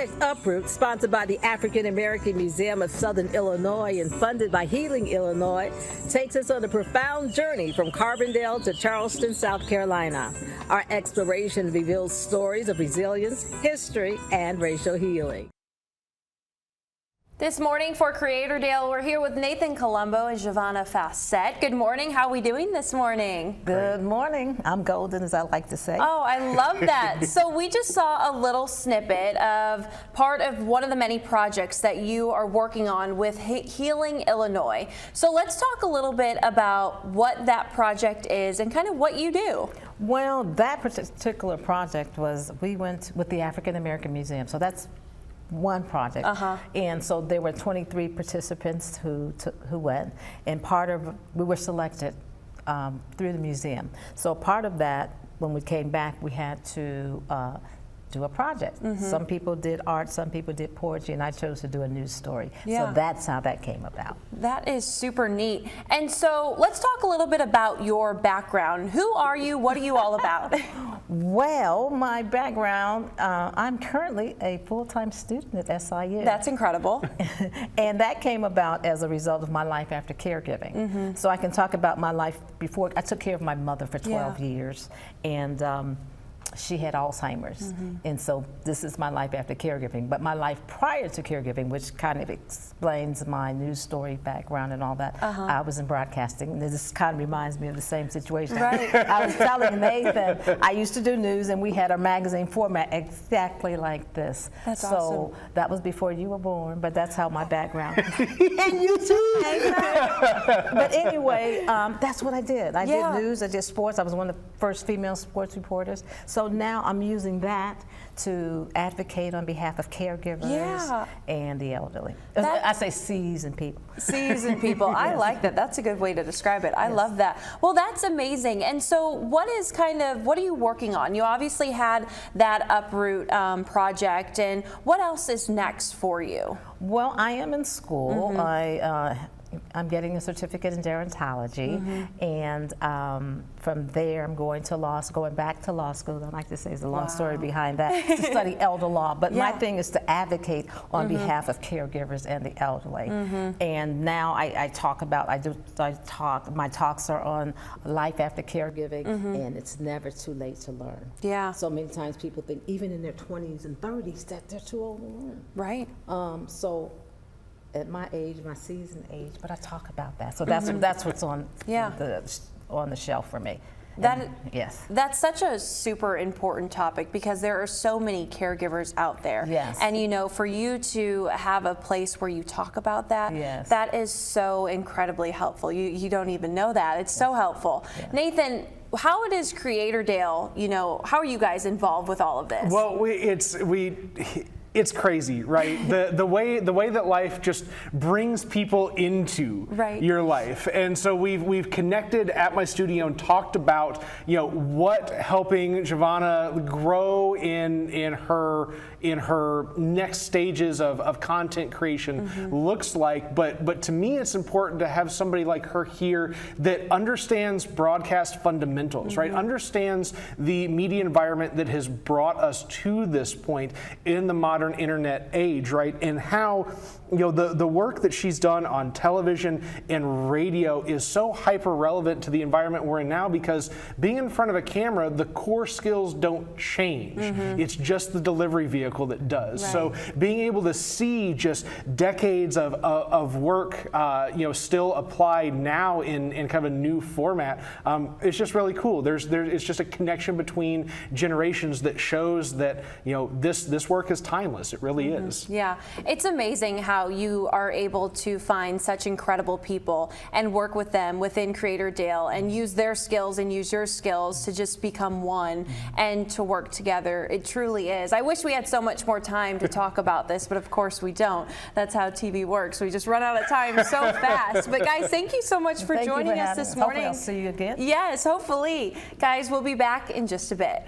project Uproot, sponsored by the African American Museum of Southern Illinois and funded by Healing Illinois, takes us on a profound journey from Carbondale to Charleston, South Carolina. Our exploration reveals stories of resilience, history, and racial healing. This morning for Creatordale, we're here with Nathan Colombo and Gevonna Fassett. Good morning. How are we doing this morning? Good morning. I'm golden, as I like to say. Oh, I love that. So we just saw a little snippet of part of one of the many projects that you are working on with Healing Illinois. So let's talk a little bit about what that project is and kind of what you do. Well, that particular project was, we went with the African American Museum. So that's one project, and so there were 23 participants who went, and we were selected through the museum. So part of that, when we came back, we had to do a project. Some people did art, some people did poetry, and I chose to do a news story. So that's how that came about. That is super neat. And so let's talk a little bit about your background. Who are you? What are you all about? Well, my background, I'm currently a full-time student at SIU. That's incredible. And that came about as a result of my life after caregiving. So I can talk about my life before. I took care of my mother for 12 years, and she had Alzheimer's, and so this is my life after caregiving. But my life prior to caregiving, which kind of explains my news story background and all that, I was in broadcasting. And this kind of reminds me of the same situation. Right. I was telling Nathan, I used to do news, and we had a magazine format exactly like this. That's so awesome. That was before you were born, but that's how my background. And you too. But anyway, that's what I did. I did news, I did sports. I was one of the first female sports reporters. So now I'm using that to advocate on behalf of caregivers and the elderly. I say seasoned people. Seasoned people. I like that. That's a good way to describe it. I love that. Well, that's amazing. And so what are you working on? You obviously had that Uproot project, and what else is next for you? Well, I am in school. I'm getting a certificate in gerontology, and from there I'm going back to law school. I like to say there's a long story behind that, to study elder law. But my thing is to advocate on behalf of caregivers and the elderly. And now I talk about, my talks are on life after caregiving, and it's never too late to learn. Yeah. So many times people think even in their 20s and 30s that they're too old to learn. Right. So at my age, my seasoned age, but I talk about that. So that's what's on the shelf for me. That's such a super important topic, because there are so many caregivers out there. Yes. And you know, for you to have a place where you talk about that, that is so incredibly helpful. You don't even know that. It's so helpful. Nathan, how it is Creatordale, you know, how are you guys involved with all of this? Well, it's crazy, right? the way that life just brings people into your life, and so we've connected at my studio and talked about, you know, what helping Gevonna grow in her next stages of content creation looks like. But to me, it's important to have somebody like her here that understands broadcast fundamentals, right? Understands the media environment that has brought us to this point in the modern internet age, right? And how, you know, the work that she's done on television and radio is so hyper relevant to the environment we're in now, because being in front of a camera, the core skills don't change. It's just the delivery vehicle that does. So being able to see just decades of work, you know, still applied now in kind of a new format, it's just really cool. It's just a connection between generations that shows that, you know, this work is timeless. It really is. Yeah, it's amazing how you are able to find such incredible people and work with them within Creatordale and use their skills and use your skills to just become one and to work together. It truly is. I wish we had so much more time to talk about this, but of course we don't. That's how TV works. We just run out of time so fast. But guys, thank you so much for joining us this morning. Hopefully I'll see you again. Yes, hopefully. Guys, we'll be back in just a bit.